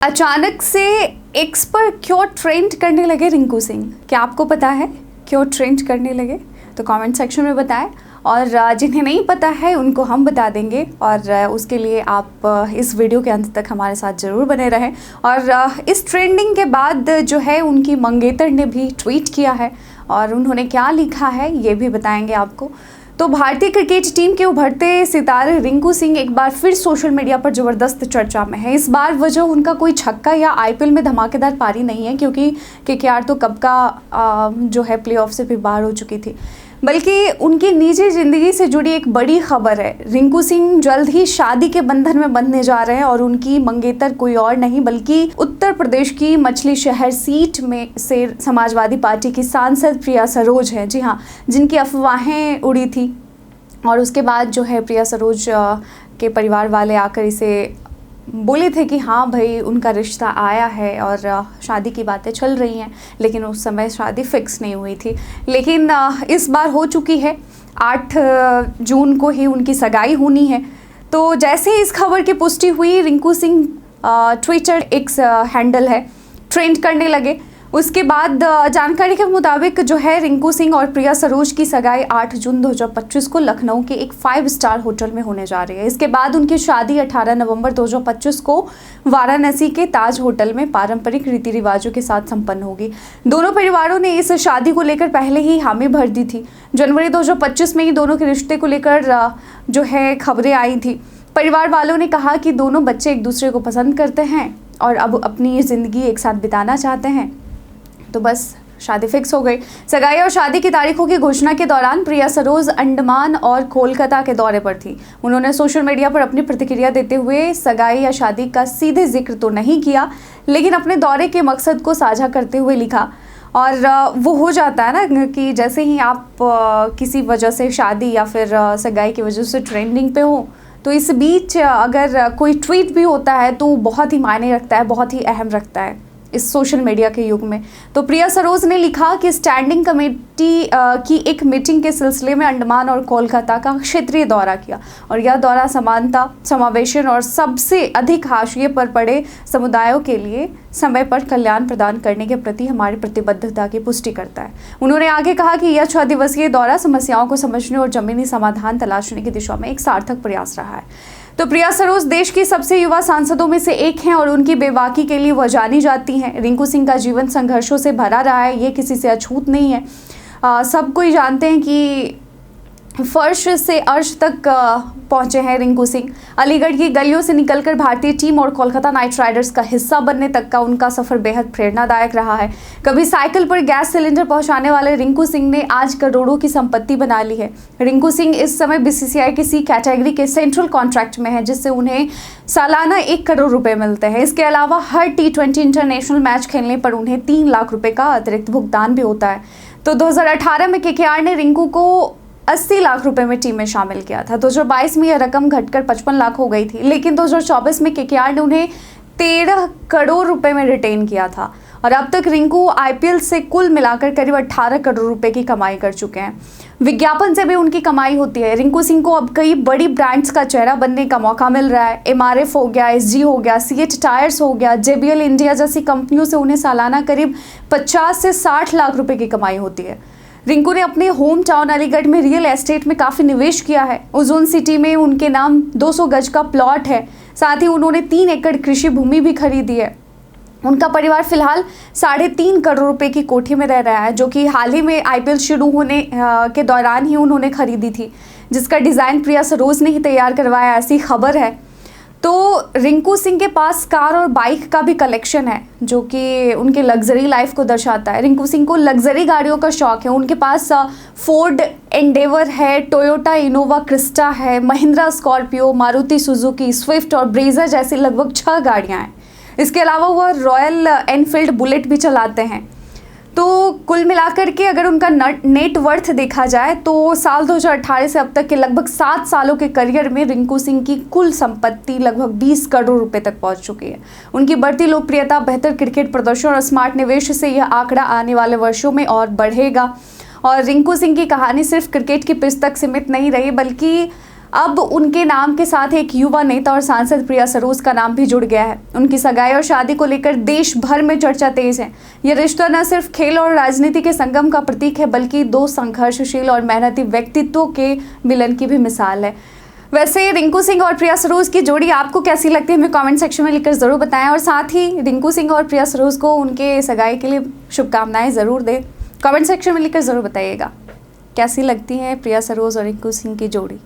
अचानक से एक्स पर क्यों ट्रेंड करने लगे रिंकू सिंह? क्या आपको पता है क्यों ट्रेंड करने लगे? तो कमेंट सेक्शन में बताएं। और जिन्हें नहीं पता है उनको हम बता देंगे, और उसके लिए आप इस वीडियो के अंत तक हमारे साथ ज़रूर बने रहें। और इस ट्रेंडिंग के बाद जो है उनकी मंगेतर ने भी ट्वीट किया है, और उन्होंने क्या लिखा है ये भी बताएंगे आपको। तो भारतीय क्रिकेट टीम के उभरते सितारे रिंकू सिंह एक बार फिर सोशल मीडिया पर ज़बरदस्त चर्चा में है। इस बार वजह उनका कोई छक्का या आईपीएल में धमाकेदार पारी नहीं है, क्योंकि केकेआर तो कब का जो है प्लेऑफ से भी बाहर हो चुकी थी, बल्कि उनकी निजी ज़िंदगी से जुड़ी एक बड़ी खबर है। रिंकू सिंह जल्द ही शादी के बंधन में बंधने जा रहे हैं, और उनकी मंगेतर कोई और नहीं बल्कि उत्तर प्रदेश की मछली शहर सीट में से समाजवादी पार्टी की सांसद प्रिया सरोज है। जी हाँ, जिनकी अफवाहें उड़ी थी, और उसके बाद जो है प्रिया सरोज के परिवार वाले आकर इसे बोले थे कि हाँ भाई उनका रिश्ता आया है और शादी की बातें चल रही हैं, लेकिन उस समय शादी फिक्स नहीं हुई थी। लेकिन इस बार हो चुकी है, 8 जून को ही उनकी सगाई होनी है। तो जैसे ही इस खबर की पुष्टि हुई, Rinku Singh Twitter x handle है ट्रेंड करने लगे। उसके बाद जानकारी के मुताबिक जो है रिंकू सिंह और प्रिया सरोज की सगाई 8 जून 2025 को लखनऊ के एक 5 स्टार होटल में होने जा रही है। इसके बाद उनकी शादी 18 नवंबर 2025 को वाराणसी के ताज होटल में पारंपरिक रीति रिवाजों के साथ संपन्न होगी। दोनों परिवारों ने इस शादी को लेकर पहले ही हामी भर दी थी। जनवरी 2025 में ही दोनों के रिश्ते को लेकर जो है खबरें आई थी। परिवार वालों ने कहा कि दोनों बच्चे एक दूसरे को पसंद करते हैं और अब अपनी ज़िंदगी एक साथ बिताना चाहते हैं। तो बस शादी फिक्स हो गई। सगाई और शादी की तारीखों की घोषणा के दौरान प्रिया सरोज अंडमान और कोलकाता के दौरे पर थी। उन्होंने सोशल मीडिया पर अपनी प्रतिक्रिया देते हुए सगाई या शादी का सीधे जिक्र तो नहीं किया, लेकिन अपने दौरे के मकसद को साझा करते हुए लिखा। और वो हो जाता है ना कि जैसे ही आप किसी वजह से शादी या फिर सगाई की वजह से ट्रेंडिंग पे हो, तो इस बीच अगर कोई ट्वीट भी होता है तो बहुत ही मायने रखता है, बहुत ही अहम रखता है इस सोशल मीडिया के युग में। तो प्रिया सरोज ने लिखा कि स्टैंडिंग कमेटी की एक मीटिंग के सिलसिले में अंडमान और कोलकाता का क्षेत्रीय दौरा किया, और यह दौरा समानता, समावेशन और सबसे अधिक हाशिए पर पड़े समुदायों के लिए समय पर कल्याण प्रदान करने के प्रति हमारी प्रतिबद्धता की पुष्टि करता है। उन्होंने आगे कहा कि यह 6 दिवसीय दौरा समस्याओं को समझने और जमीनी समाधान तलाशने की दिशा में एक सार्थक प्रयास रहा है। तो प्रिया सरोज देश की सबसे युवा सांसदों में से एक हैं, और उनकी बेबाकी के लिए वह जानी जाती हैं। रिंकू सिंह का जीवन संघर्षों से भरा रहा है, ये किसी से अछूत नहीं है। सब कोई जानते हैं कि फर्श से अर्श तक पहुंचे हैं रिंकू सिंह। अलीगढ़ की गलियों से निकलकर भारतीय टीम और कोलकाता नाइट राइडर्स का हिस्सा बनने तक का उनका सफर बेहद प्रेरणादायक रहा है। कभी साइकिल पर गैस सिलेंडर पहुंचाने वाले रिंकू सिंह ने आज करोड़ों की संपत्ति बना ली है। रिंकू सिंह इस समय बीसीसीआई की सी कैटेगरी के सेंट्रल कॉन्ट्रैक्ट में है, जिससे उन्हें सालाना 1 करोड़ रुपए मिलते हैं। इसके अलावा हर T20 इंटरनेशनल मैच खेलने पर उन्हें 3 लाख रुपए का अतिरिक्त भुगतान भी होता है। तो 2018 में केकेआर ने रिंकू को 80 लाख रुपए में टीम में शामिल किया था। 2022 में यह रकम घटकर 55 लाख हो गई थी, लेकिन 2024 में केकेआर ने उन्हें 13 करोड़ रुपए में रिटेन किया था। और अब तक रिंकू आईपीएल से कुल मिलाकर करीब 18 करोड़ रुपए की कमाई कर चुके हैं। विज्ञापन से भी उनकी कमाई होती है। रिंकू सिंह को अब कई बड़ी ब्रांड्स का चेहरा बनने का मौका मिल रहा है। MRF हो गया, SG हो गया, CH टायर्स हो गया, JBL इंडिया जैसी कंपनियों से उन्हें सालाना करीब 50 से 60 लाख रुपए की कमाई होती है। रिंकू ने अपने होम टाउन अलीगढ़ में रियल एस्टेट में काफ़ी निवेश किया है। ओजोन सिटी में उनके नाम 200 गज का प्लॉट है। साथ ही उन्होंने 3 एकड़ कृषि भूमि भी खरीदी है। उनका परिवार फिलहाल 3.5 करोड़ रुपए की कोठी में रह रहा है, जो कि हाल ही में आईपीएल शुरू होने के दौरान ही उन्होंने खरीदी थी, जिसका डिज़ाइन प्रिया सरोज ने ही तैयार करवाया, ऐसी खबर है। तो रिंकू सिंह के पास कार और बाइक का भी कलेक्शन है, जो कि उनके लग्जरी लाइफ को दर्शाता है। रिंकू सिंह को लग्जरी गाड़ियों का शौक है। उनके पास फोर्ड एंडेवर है, टोयोटा इनोवा क्रिस्टा है, Mahindra Scorpio, Maruti Suzuki Swift और ब्रेजा जैसी लगभग 6 गाड़ियां हैं। इसके अलावा वह रॉयल एनफील्ड बुलेट भी चलाते हैं। तो कुल मिलाकर के अगर उनका नेट वर्थ देखा जाए तो साल 2018 से अब तक के लगभग 7 सालों के करियर में रिंकू सिंह की कुल संपत्ति लगभग 20 करोड़ रुपए तक पहुंच चुकी है। उनकी बढ़ती लोकप्रियता, बेहतर क्रिकेट प्रदर्शन और स्मार्ट निवेश से यह आंकड़ा आने वाले वर्षों में और बढ़ेगा। और रिंकू सिंह की कहानी सिर्फ क्रिकेट की पिच तक सीमित नहीं रही, बल्कि अब उनके नाम के साथ एक युवा नेता और सांसद प्रिया सरोज का नाम भी जुड़ गया है। उनकी सगाई और शादी को लेकर देश भर में चर्चा तेज है। यह रिश्ता न सिर्फ खेल और राजनीति के संगम का प्रतीक है, बल्कि दो संघर्षशील और मेहनती व्यक्तित्वों के मिलन की भी मिसाल है। वैसे रिंकू सिंह और प्रिया सरोज की जोड़ी आपको कैसी लगती है, हमें कमेंट सेक्शन में लिखकर ज़रूर बताएं। और साथ ही रिंकू सिंह और प्रिया सरोज को उनके सगाई के लिए शुभकामनाएं ज़रूर दें। कमेंट सेक्शन में लिखकर ज़रूर बताइएगा कैसी लगती है प्रिया सरोज और रिंकू सिंह की जोड़ी।